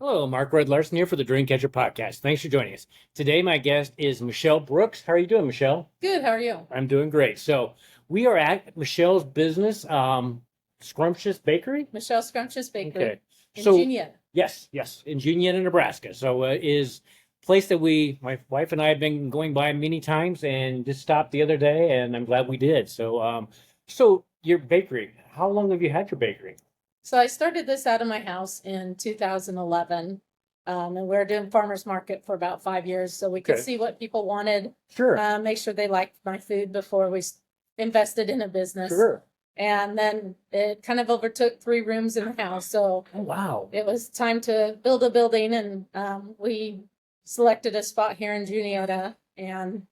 Hello, Mark Red Larson here for the Dreamcatcher podcast. Thanks for joining us. Today, my guest is Michelle Brooks. How are you doing, Michelle? Good, how are you? I'm doing great. So, we are at Michelle's business, Scrumptious Bakery. Michelle Scrumptious Okay. Bakery in So, Juniata. yes, in Juniata, Nebraska. So, is a place that my wife and I have been going by many times and just stopped the other day, and I'm glad we did. So your bakery, how long have you had your bakery? So I started this out of my house in 2011. And we were doing farmers market for about 5 years, so we could Okay. see what people wanted, Sure, make sure they liked my food before we invested in a business. sure. And then it kind of overtook 3 rooms in the house, so Oh, wow. it was time to build a building, and we selected a spot here in Juniata, and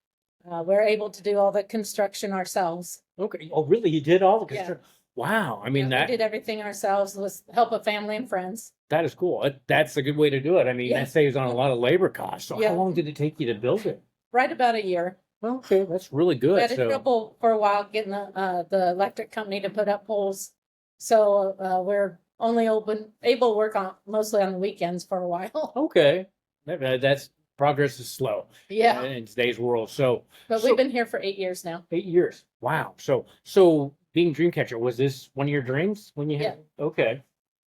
we're able to do all the construction ourselves. Okay. Oh, really? You did all the Yeah. construction? Wow. I Yeah, mean, we did everything ourselves with help of family and friends. that is cool. That's a good way to do it. I mean, Yeah. that saves on a lot of labor costs. So how Yeah. long did it take you to build it? Right about a year. Okay, that's really We good. had So, trouble for a while getting the electric company to put up poles. So we're only able to work on mostly on the weekends for a while. okay. That's progress is slow Yeah. in today's world. So, But we've been here for 8 years now. 8 years. Wow. So being Dreamcatcher, was this one of your dreams when you had? Okay.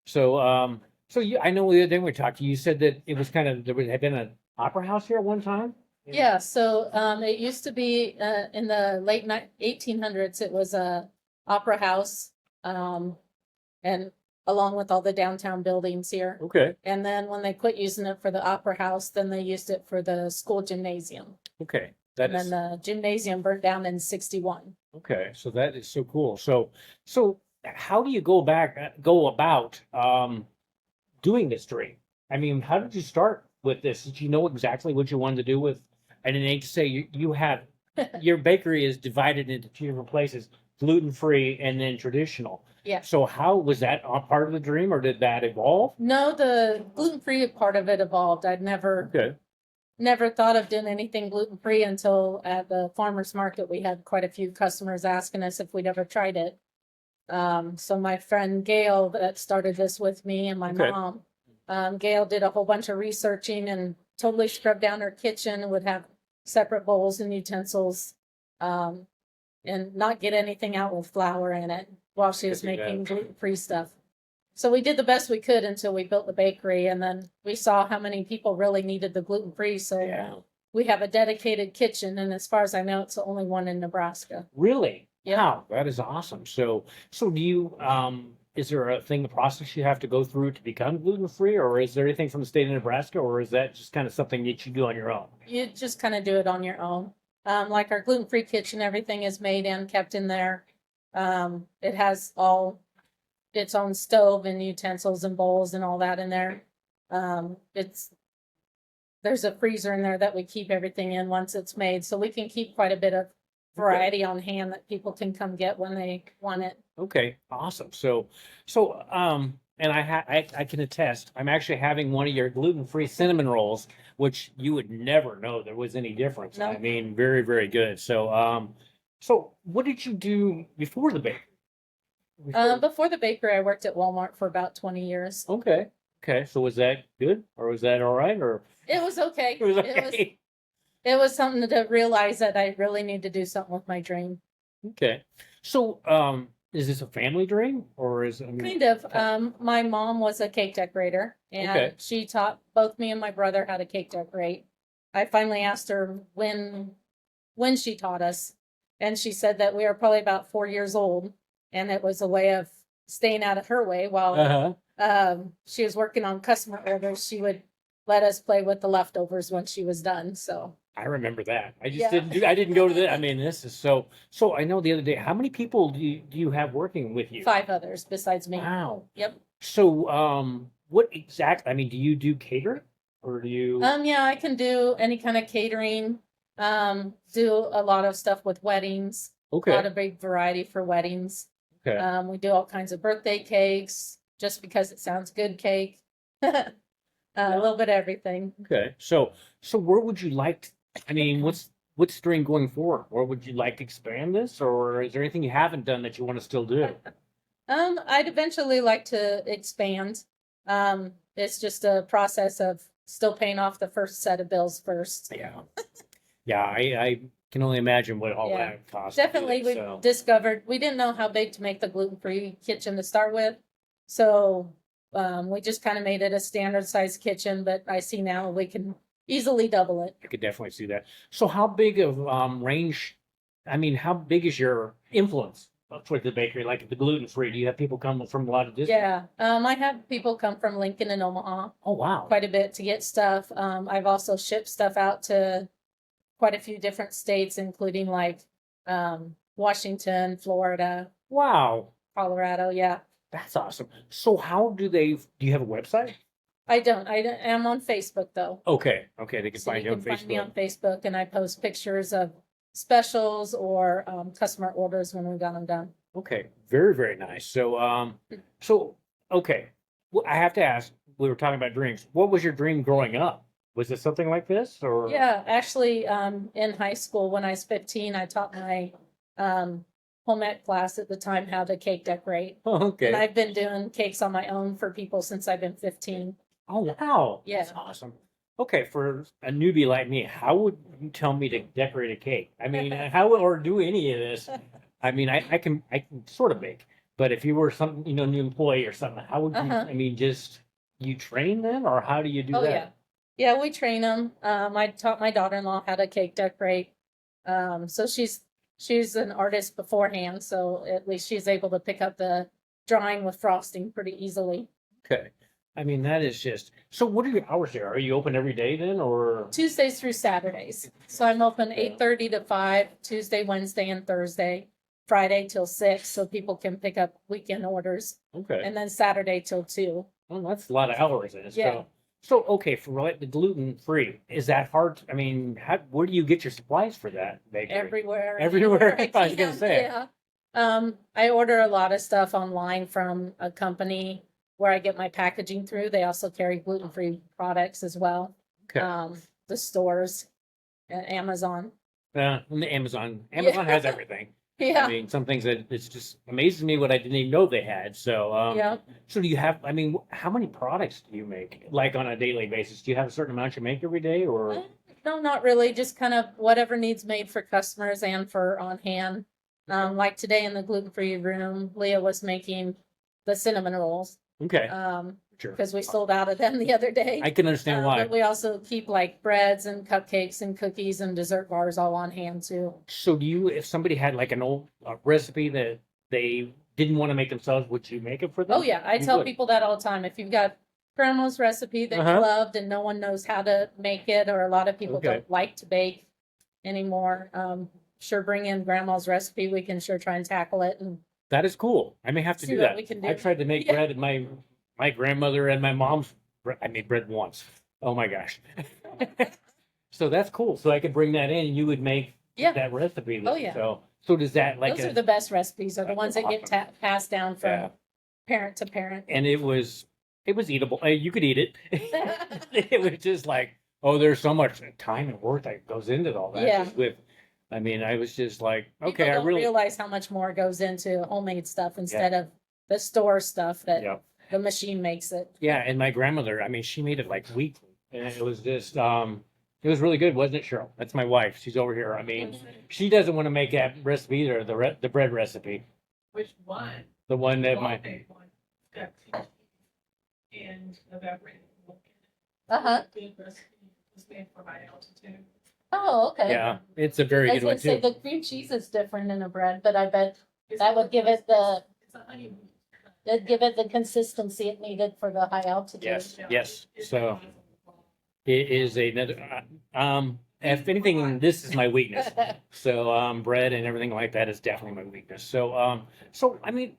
So I know the other day we talked, you said that it was had been an opera house here at one time? Yeah, so it used to be in the late 1800s, it was a opera house, and along with all the downtown buildings here. Okay. And then when they quit using it for the opera house, then they used it for the school gymnasium. Okay. That And then is the gymnasium burnt down in 61. okay. So that is so cool. So how do you go about doing this dream? I mean, how did you start with this? Did you know exactly what you wanted to do with? I didn't hate to say you have your bakery is divided into two different places, gluten free and then traditional. Yeah. So how was that a part of the dream, or did that evolve? No, the gluten-free part of it evolved. I'd Okay. never thought of doing anything gluten-free until at the farmers market we had quite a few customers asking us if we'd ever tried it. So my friend Gail that started this with me and my Okay. mom, Gail did a whole bunch of researching and totally scrubbed down her kitchen and would have separate bowls and utensils, and not get anything out with flour in it while she was Good to know. making gluten-free stuff. So we did the best we could until we built the bakery, and then we saw how many people really needed the gluten-free. So Yeah. we have a dedicated kitchen, and as far as I know, it's the only one in Nebraska. Really? Yep. Wow, that is awesome. So do you is there a thing, the process you have to go through to become gluten free, or is there anything from the state of Nebraska, or is that just kind of something that you do on your own? You just kind of do it on your own. Like our gluten-free kitchen, everything is made and kept in there. It has all its own stove and utensils and bowls and all that in there. It's there's a freezer in there that we keep everything in once it's made, so we can keep quite a bit of variety on hand that people can come get when they want it. Okay, awesome. So and I can attest, I'm actually having one of your gluten free cinnamon rolls, which you would never know there was any difference. No. I mean, very, very good. So what did you do before the bakery? Before the bakery, I worked at Walmart for about 20 years. Okay. Okay. So was that good, or was that all right, or It was okay. it was okay? It was something to realize that I really need to do something with my dream. Okay. So, is this a family dream, or is, I mean, Kind of. My mom was a cake decorator, and Okay. she taught both me and my brother how to cake decorate. I finally asked her when she taught us, and she said that we were probably about 4 years old, and it was a way of staying out of her way while uh-huh. she was working on customer orders. She would let us play with the leftovers when she was done. So I remember that. I just Yeah. I didn't go to the, I mean, this is so I know the other day, how many people do you have working with you? 5 others besides me. Wow. Yep. So, what exactly, I mean, do you do catering, or do you? Yeah, I can do any kind of catering. Do a lot of stuff with weddings. A lot Okay. of big variety for weddings. Okay. We do all kinds of birthday cakes, just because it sounds good cake. A little bit of everything. Okay. So where would you like to, I mean, what's the dream going forward? Or would you like to expand this, or is there anything you haven't done that you want to still do? I'd eventually like to expand. it's just a process of still paying off the first set of bills first. Yeah. Yeah, I can only imagine what all Yeah. that costs. to do Definitely, it, we so. discovered we didn't know how big to make the gluten-free kitchen to start with, so we just kind of made it a standard size kitchen. But I see now we can easily double it. I could definitely see that. So how big of range, I mean, how big is your influence for the bakery? Like the gluten free, do you have people come from a lot of distance? Yeah, I have people come from Lincoln and Omaha Oh, wow. quite a bit to get stuff. I've also shipped stuff out to quite a few different states, including like Washington, Florida, Wow. Colorado. Yeah, That's awesome. So how do you have a website? I don't. I am on Facebook though. Okay. Okay. They can So find you you on can find me on Facebook. Facebook, and I post pictures of specials or customer orders when we got them done. Okay. Very, very nice. So, okay. Well, I have to ask, we were talking about dreams. What was your dream growing up? Was it something like this or? Yeah, actually, in high school when I was 15, I taught my home ec class at the time how to cake decorate. And Okay. I've been doing cakes on my own for people since I've been 15. Oh, wow. Yeah. That's awesome. Okay, for a newbie like me, how would you tell me to decorate a cake? I mean, how or do any of this? I mean, I can sort of bake, but if you were some, new employee or something, how would you, Uh-huh. I mean, just you train them or how do you do Oh that? yeah. Yeah, we train them. I taught my daughter-in-law how to cake decorate. So she's an artist beforehand, so at least she's able to pick up the drawing with frosting pretty easily. Okay. I mean, that is just, so what are your hours there? Are you open every day then or? Tuesdays through Saturdays. So I'm open Yeah. 8:30 to 5, Tuesday, Wednesday, and Thursday, Friday till 6, so people can pick up weekend orders, Okay. and then Saturday till 2. Well, that's a lot of hours then. Yeah. So okay, for like the gluten free, is that hard? I mean, where do you get your supplies for that bakery? Everywhere. Everywhere, anywhere I was gonna can, say. Yeah. I order a lot of stuff online from a company where I get my packaging through. They also carry gluten-free products as well. Okay. The stores, Amazon. And the Amazon has everything. I Yeah. mean, some things that it's just amazes me what I didn't even know they had. So, Yeah. so do you have, I mean, how many products do you make like on a daily basis? Do you have a certain amount you make every day or? No, not really. Just kind of whatever needs made for customers and for on hand. Like today in the gluten-free room, Leah was making the cinnamon rolls. Okay, sure. Because we sold out of them the other day. I can understand why. But we also keep like breads and cupcakes and cookies and dessert bars all on hand too. So if somebody had like an old recipe that they didn't want to make themselves, would you make it for them? Oh yeah, I You tell would? people that all the time. If you've got grandma's recipe that Uh-huh. you loved and no one knows how to make it, or a lot of people Okay. don't like to bake anymore, sure bring in grandma's recipe. We can sure try and tackle it. And That is cool. I may have to See do what that. we can I do. tried to make Yeah. bread at my grandmother and my mom's. I made bread once. Oh my gosh. So that's cool. So I could bring that in and you would make yeah, that recipe. Oh, yeah. So does that like those are the best recipes. Are the That's ones that get awesome. passed down from Yeah. parent to parent. and it was eatable. You could eat it. It was just like, oh, there's so much time and work that goes into all that. Yeah. Just I mean, I was just like, People okay, I don't really, realize how much more goes into homemade stuff instead of the store stuff that yeah. the machine makes it. Yeah, and my grandmother, I mean, she made it like weekly, and it was just, it was really good, wasn't it, Cheryl? That's my wife. She's over here. I mean, she doesn't want to make that recipe either, the bread recipe, Which one? the one that my, Big one. Got two and evaporated milk in it. Uh-huh. Good recipe. Was made for high altitude. Oh, okay. yeah, it's a very I was good one gonna say too. the cream cheese is different in a bread, but I bet It's that would give it the It's a honey. that'd give it the consistency it needed for the high altitude. Yes, Yeah, yes. it's So it is another, if anything, this is my weakness. So, bread and everything like that is definitely my weakness. So I mean,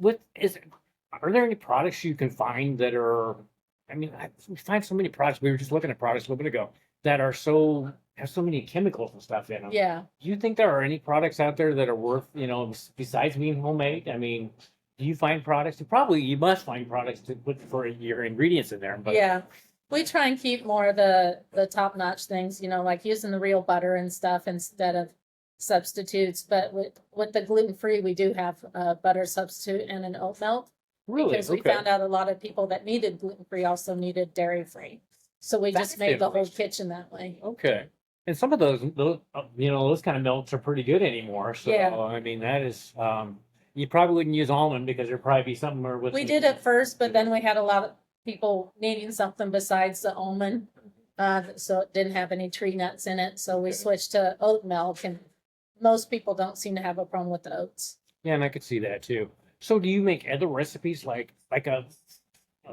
are there any products you can find that are, I mean, we find so many products. We were just looking at products a little bit ago that have so many chemicals and stuff in them. Yeah. Do you think there are any products out there that are worth, besides being homemade? I mean, do you find products? You must find products to put for your ingredients in there. But Yeah. We try and keep more of the top notch things, like using the real butter and stuff instead of substitutes. But with the gluten free, we do have a butter substitute and an oat milk. Really? Because we Okay. found out a lot of people that needed gluten-free also needed dairy-free. So we just That's made the whole interesting. kitchen that way. Okay. And some of those kind of milks are pretty good anymore. So, Yeah. I mean, that is, you probably wouldn't use almond because there'd probably be something more with We did at first, but then we had a lot of people needing something besides the almond. So it didn't have any tree nuts in it, so we Okay. switched to oat milk, and most people don't seem to have a problem with the oats. Yeah, and I could see that too. So, do you make other recipes like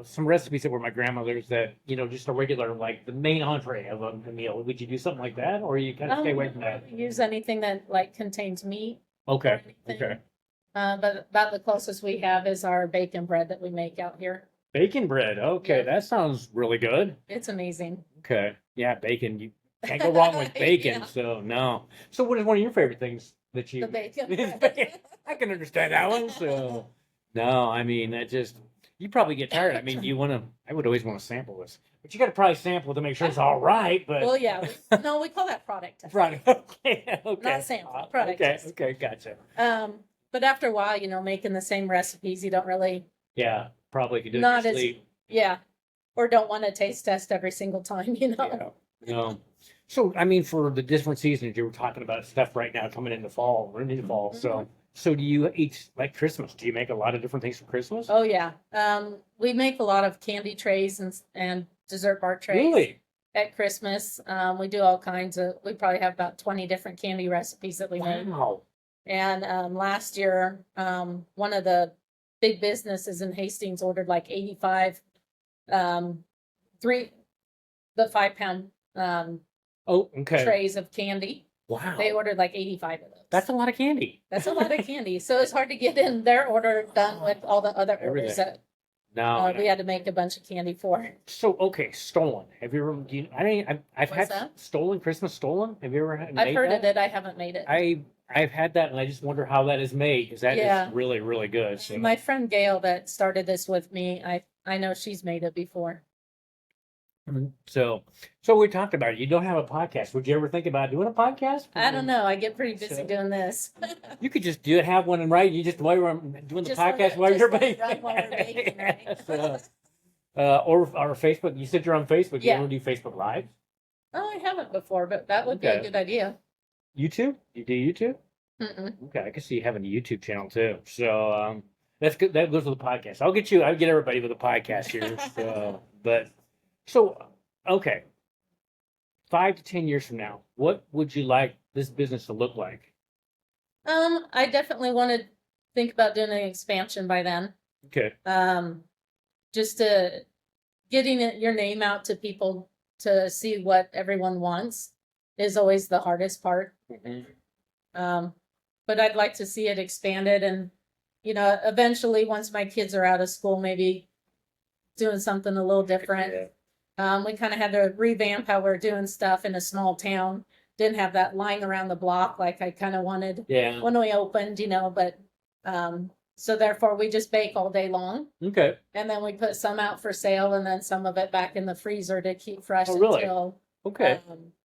some recipes that were my grandmother's that just a regular like the main entree of a meal? Would you do something like that, or you kind of stay away from We that? don't use anything that like contains meat or Okay. anything. Okay. But about the closest we have is our bacon bread that we make out here. Bacon bread. Okay, Yeah. that sounds really good. It's amazing. Okay. Yeah, bacon. You can't go wrong with bacon. Yeah. So no. So what is one of your favorite things that you The bacon Is bread. bacon. I can understand that one. So no, I mean that just you probably get tired. I mean, I would always want to sample this. But you gotta probably sample to make sure it's all right. But Well, yeah. No, we call that product testing. right. Okay. Okay. Not sample, product Okay. testing. Okay, gotcha. But after a while, making the same recipes, you don't really, Yeah, probably could do it in Not your as- sleep. yeah, or don't want to taste test every single time, Yeah. No. So I mean, for the different seasons, you were talking about stuff right now coming into fall. We're into fall. So do you eat like Christmas? Do you make a lot of different things for Christmas? Oh yeah. We make a lot of candy trays and dessert bar trays Really? at Christmas. We do all kinds of. We probably have about 20 different candy recipes that we make. Wow. And last year, one of the big businesses in Hastings ordered like 85, the 5-pound Oh, okay. trays of candy. Wow. They ordered like 85 of those. That's a lot of candy. That's a lot of candy. So it's hard to get in their order done with all the other orders Everything. that No. we had to make a bunch of candy for. So okay, stolen. Have you ever? I've What's had that? stolen Christmas stolen. Have you ever I've made heard that? of it. I haven't made it. I've had that, and I just wonder how that is made because that is Yeah. really really good. So. My friend Gail that started this with me, I know she's made it before. So we talked about it. You don't have a podcast. Would you ever think about doing a podcast? I don't know. I get pretty busy So- doing this. You could just do it, have one and write. You just while you're doing the Just let podcast it- while just you're let it baking. run while we're baking, right? Yes, or Facebook. You said you're on Facebook. You Yeah. ever do Facebook Live? Oh, I haven't before, but that would be a Okay. good idea. YouTube? You do YouTube? Mm-mm. Okay, I can see you having a YouTube channel too. So that's good. That goes with the podcast. I'll get everybody with a podcast here. So okay, 5 to 10 years from now, what would you like this business to look like? I definitely want to think about doing an expansion by then. Okay. Just to getting your name out to people to see what everyone wants is always the hardest part. But I'd like to see it expanded and, eventually once my kids are out of school, maybe doing something a little different. We kind of had to revamp how we're doing stuff in a small town. Didn't have that line around the block like I kind of wanted Yeah. when we opened, but so therefore we just bake all day long. Okay. And then we put some out for sale and then some of it back in the freezer to keep fresh Oh, really? until Okay.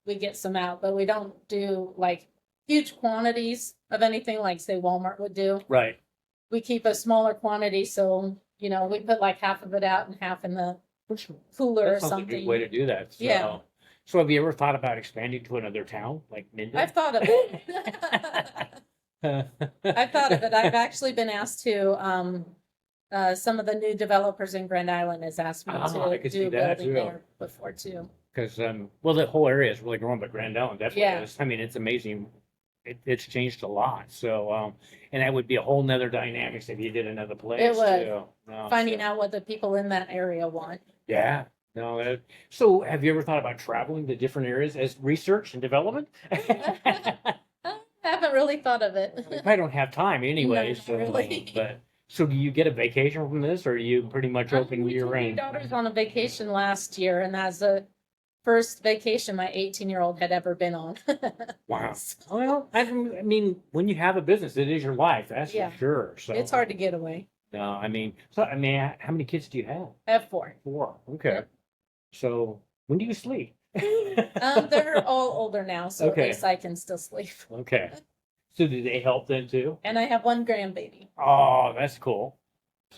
we get some out. But we don't do like huge quantities of anything like say Walmart would do. Right. We keep a smaller quantity, so we put like half of it out and half in the Which cooler or that sounds like a good way something. to do that. So, Yeah. So have you ever thought about expanding to another town like Minden? I've thought of it. I've thought of it. I've actually been asked to, some of the new developers in Grand Island has asked me I to could see do that, building too. there before too. Because well, the whole area is really growing, but Grand Island definitely Yeah. is. I mean, it's amazing. It's changed a lot. So and that would be a whole nother dynamics if you did another place. It would. Too. No, Finding so- out what the people in that area want. Yeah. No. So have you ever thought about traveling to different areas as research and development? I haven't really thought of it. We probably don't have time anyway. No, So, really. but so do you get a vacation from this, or are you pretty much open We year took my round? daughters on a vacation last year, and that's the first vacation my 18-year-old had ever been on. Wow. Well, I mean, when you have a business, it is your life. That's Yeah. for sure. So It's hard to get away. No, I mean, how many kids do you have? I have 4. 4. Okay. Yep. So when do you sleep? They're all older now, so Okay. at least I can still sleep. Okay. So do they help then too? And I have 1 grandbaby. Oh, that's cool.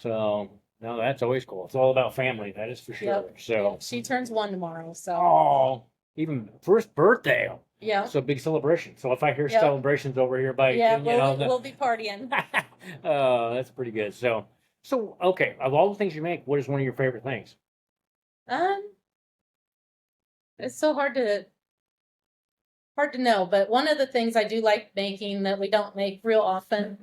So no, that's always cool. It's all about family, that is for sure. Yep. So Yeah, she turns 1 tomorrow, so oh, even first birthday. yeah. So big celebration. So if I hear Yep. celebrations over here by Yeah, Juniata, we'll be partying. oh, that's pretty good. So okay, of all the things you make, what is one of your favorite things? Um, it's so hard to know, but one of the things I do like making that we don't make real often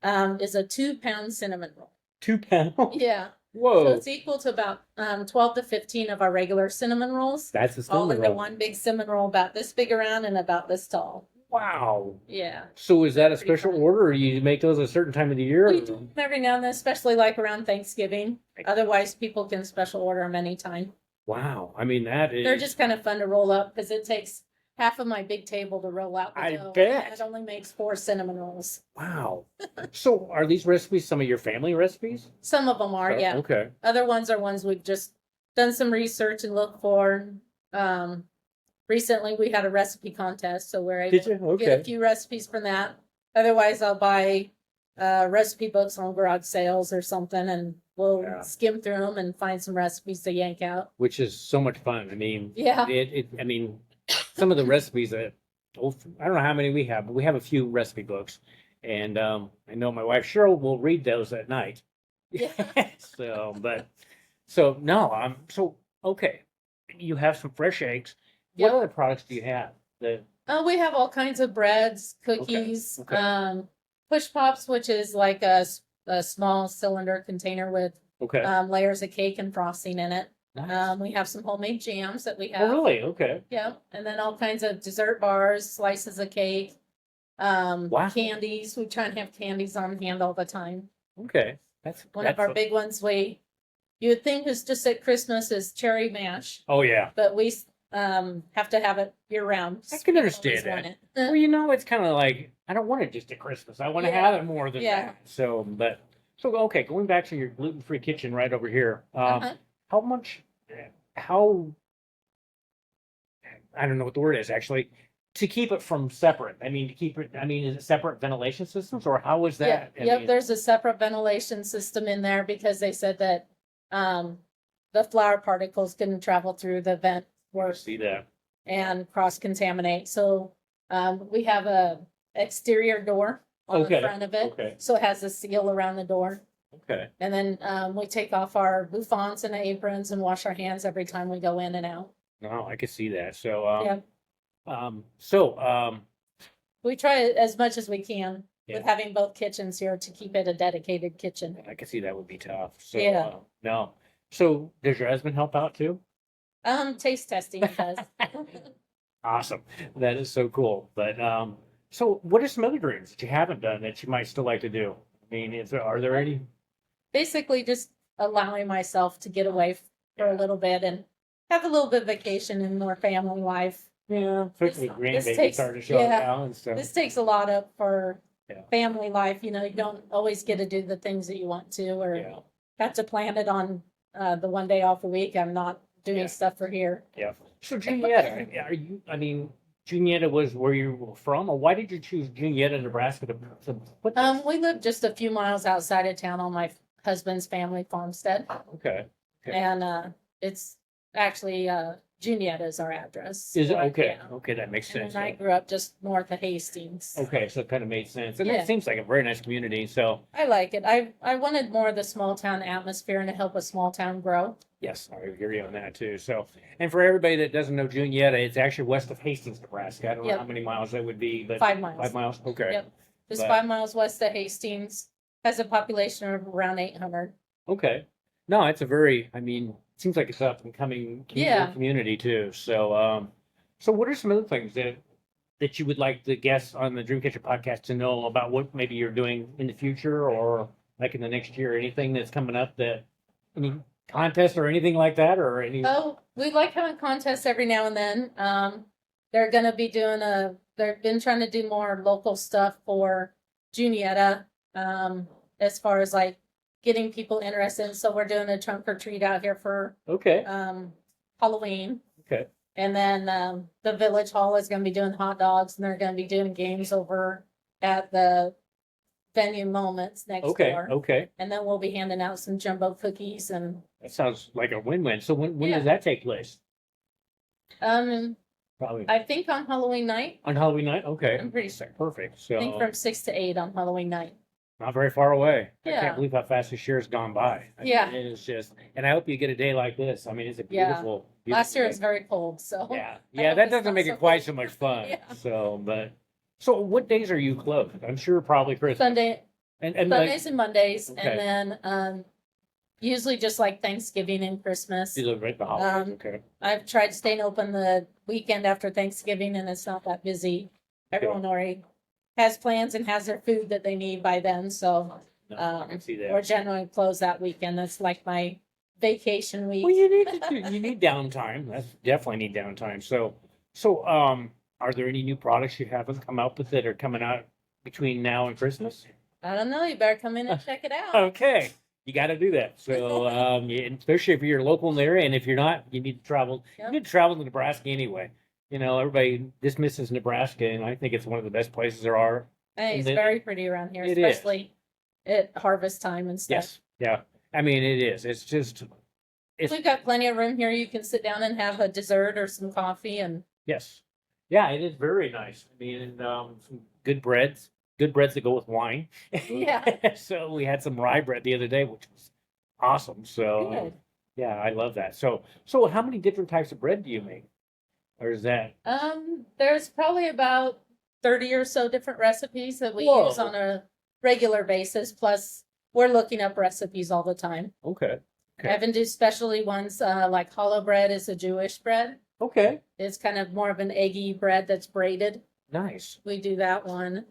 is a 2-pound cinnamon roll. 2 pounds. Yeah. So Whoa, it's equal to about 12 to 15 of our regular cinnamon rolls, that's a all cinnamon into roll. one big cinnamon roll about this big around and about this tall. Wow. Yeah. So is that a Pretty special fun. order, or you make those a certain time of the year? We or- do them every now and then, especially like around Thanksgiving. Otherwise, people can special order them anytime. Wow. I mean, that is. They're just kind of fun to roll up because it takes half of my big table to roll out the I dough. bet. It only makes 4 cinnamon rolls. Wow. So are these recipes some of your family recipes? Some of them are, Oh, yeah. Okay. Other ones are ones we've just done some research and looked for. Recently we had a recipe contest, so we're able Did you? to get a Okay. few recipes from that. Otherwise, I'll buy recipe books on garage sales or something, and we'll Yeah. skim through them and find some recipes to yank out. Which is so much fun. I mean, Yeah. I mean, some of the recipes that, I don't know how many we have, but we have a few recipe books. And I know my wife Cheryl will read those at night. Yeah. So no, so okay. You have some fresh eggs. What Yep. other products do you have? The We have all kinds of breads, cookies, okay. push pops, which is like a small cylinder container with okay. layers of cake and frosting in it. Nice. We have some homemade jams that we Oh, have. really? Okay. Yeah, and then all kinds of dessert bars, slices of cake, Wow. candies. We try and have candies on hand all the time. Okay. That's One of our big ones you would think is just at Christmas is cherry mash, Oh yeah. but we have to have it year round. I can We understand always want that. it. Well, you know, it's kind of like I don't want it just at Christmas. I want to Yeah. have it more than Yeah. that. So, okay. Going back to your gluten-free kitchen right over here. Uh-huh. How much? How? I don't know what the word is actually. To keep it from separate. I mean, to keep it. I mean, is it separate ventilation systems or how is that? I Yep, mean, there's a separate ventilation system in there because they said that the flour particles couldn't travel through the vent I see that. and cross contaminate. So we have a exterior door on Okay, the front of it. okay. So it has a seal around the door. Okay. And then we take off our bouffants and aprons and wash our hands every time we go in and out. No, I can see that. So, Yeah. We try it as much as we can Yeah. with having both kitchens here to keep it a dedicated kitchen. I can see that would be tough. So, Yeah. no. So, does your husband help out too? Taste testing it does. Awesome. That is so cool. But so what are some other dreams that you haven't done that you might still like to do? I mean, are there any? Basically just allowing myself to get away for a little bit and have a little bit of vacation and more family life. Yeah, especially This grandbabies takes- starting to show yeah. now and stuff. This takes a lot up for Yeah. family life. You know, you don't always get to do the things that you want to or Yeah, have to plan it on the one day off a week. I'm not doing Yeah. stuff for here. yeah. So Juniata, are you? I mean, Juniata was where you were from, or why did you choose Juniata, Nebraska to put this? We live just a few miles outside of town on my husband's family farmstead. Okay. Okay. And it's actually Juniata is our address. Is it for okay? yeah. Okay, that makes And sense. then I grew up just north of Hastings. Okay, so it kind of made sense, and Yeah. it seems like a very nice community. So I like it. I wanted more of the small town atmosphere and to help a small town grow. yes, I hear you on that too. So, and for everybody that doesn't know Juniata, it's actually west of Hastings, Nebraska. I don't know Yep. how many miles that would be, but 5 miles. 5 miles. Okay. Yep. Just But- 5 miles west of Hastings. Has a population of around 800. Okay. No, it's a very. I mean, it seems like it's up and coming Yeah. community too. So, so what are some other things that you would like the guests on the Dream Catcher podcast to know about what maybe you're doing in the future or like in the next year? Anything that's coming up that any contest or anything like that or any? Oh, we like having contests every now and then. They're gonna be doing they've been trying to do more local stuff for Juniata. As far as like getting people interested. So we're doing a trunk or treat out here for Okay. Halloween. Okay. And then the village hall is gonna be doing hot dogs and they're gonna be doing games over at the venue moments next Okay, door. okay. And then we'll be handing out some jumbo cookies and, That sounds like a win-win. So when Yeah. does that take place? um, Probably I think on Halloween night, on Halloween night? Okay. I'm pretty sure. Perfect. I think So from 6 to 8 on Halloween night. not very far away. I Yeah. can't believe how fast this year's gone by. I mean, Yeah. it is just, and I hope you get a day like this. I mean, it's a Yeah. beautiful, Last year beautiful it was very cold, so. day. Yeah. I Yeah, hope that it's doesn't not make so it quite cold. so much fun. Yeah. So what days are you closed? I'm sure probably Christmas. Sunday, And like, Sundays and Mondays, Okay. and then, usually just like Thanksgiving and Christmas. you live right the holidays. Um, Okay. I've tried staying open the weekend after Thanksgiving and it's not that busy. Everyone already has plans and has their food that they need by then, so No, I can see that. we're generally closed that weekend. That's like my vacation week. Well, you need downtime. That's definitely need downtime. So are there any new products you haven't come out with that are coming out between now and Christmas? I don't know, you better come in and check it out. Okay, you got to do that. So especially if you're local in the area, and if you're not, you need to travel. Yep. You need to travel to Nebraska anyway. You know, everybody dismisses Nebraska, and I think it's one of the best places there are. Hey, it's And very pretty around here, it is. especially at harvest time and stuff. Yes, yeah. I mean, it is. It's just, it's We've got plenty of room here. You can sit down and have a dessert or some coffee and yes, yeah. It is very nice. I mean, and, some good breads that go with wine. Yeah. So we had some rye bread the other day, which was awesome. So good. yeah, I love that. So how many different types of bread do you make? Or is that There's probably about 30 or so different recipes that we Whoa. use on a regular basis. Plus, we're looking up recipes all the time. okay? I even do specialty ones, like hollow bread is a Jewish bread. Okay, It's kind of more of an eggy bread that's braided. nice. We do that one.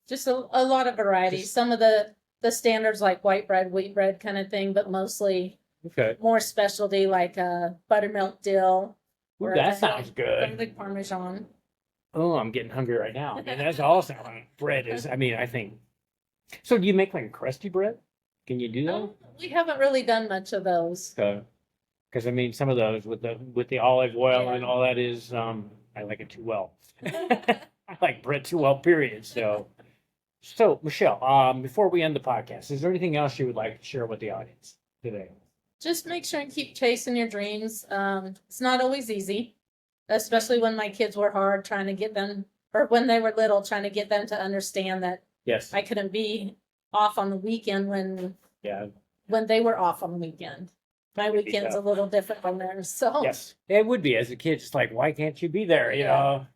Just a lot of variety. Just- Some of the standards like white bread, wheat bread kind of thing, but mostly Okay, more specialty like buttermilk dill. Ooh, or that a sounds good. garlic parmesan. Oh, I'm getting hungry right now. I mean, that's awesome. Bread is. I mean, I think. So, do you make like a crusty bread? Can you do that? We haven't really done much of those. Because I mean, some of those with the olive oil Yeah. and all that is, I like it too well. I like bread too well. Period. So Michelle, before we end the podcast, is there anything else you would like to share with the audience today? Just make sure and keep chasing your dreams. It's not always easy, especially when my kids were hard trying to get them, or when they were little, trying to get them to understand that Yes. I couldn't be off on the weekend when Yeah. they were off on the weekend. My Would be weekend's a tough. little different than theirs, so. Yes. It would be as a kid, just like, why can't you be there? You Yeah. know.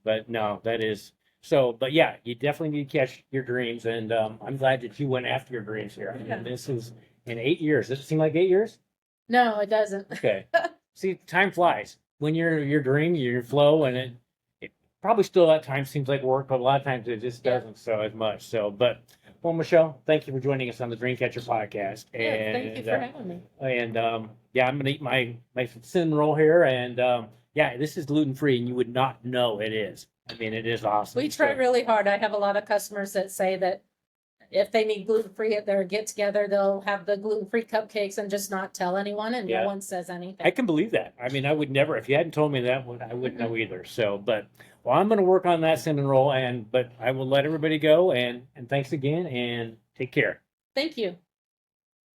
But no, that is so. But yeah, you definitely need to catch your dreams, and I'm glad that you went after your dreams here. Yeah. And this is in 8 years. Does it seem like 8 years? No, it doesn't. Okay. See, time flies when you're your dream, your flow, and it probably still at times seems like work, but a lot of times it just Yeah. doesn't so as much. So, but well, Michelle, thank you for joining us on the Dreamcatcher podcast. Yeah, And thank you for having me. yeah, I'm gonna eat my cinnamon roll here, and yeah, this is gluten free, and you would not know it is. I mean, it is awesome. We try So- really hard. I have a lot of customers that say that if they need gluten-free at their get-together, they'll have the gluten-free cupcakes and just not tell anyone, and Yeah. no one says anything. I can believe that. I mean, I would never, if you hadn't told me that, I wouldn't know either. So, but, well, I'm going to work on that cinnamon roll, but I will let everybody go, and thanks again, and take care. Thank you.